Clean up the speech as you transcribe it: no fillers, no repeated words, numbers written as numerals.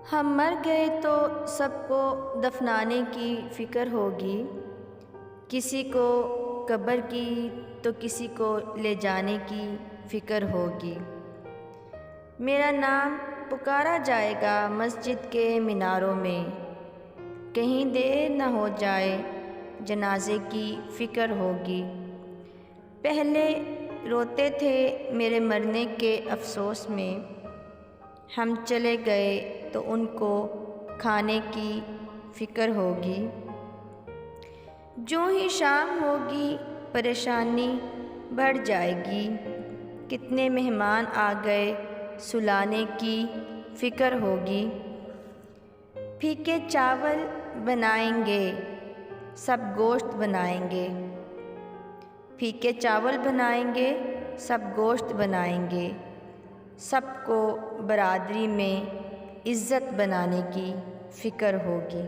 ہم مر گئے تو سب کو دفنانے کی فکر ہوگی، کسی کو قبر کی تو کسی کو لے جانے کی فکر ہوگی۔ میرا نام پکارا جائے گا مسجد کے میناروں میں، کہیں دیر نہ ہو جائے جنازے کی فکر ہوگی۔ پہلے روتے تھے میرے مرنے کے افسوس میں، ہم چلے گئے تو ان کو کھانے کی فکر ہوگی۔ جو ہی شام ہوگی پریشانی بڑھ جائے گی، کتنے مہمان آ گئے سلانے کی فکر ہوگی۔ پھیکے چاول بنائیں گے سب گوشت بنائیں گے، پھیکے چاول بنائیں گے سب گوشت بنائیں گے، سب کو برادری میں عزت بنانے کی فکر ہوگی۔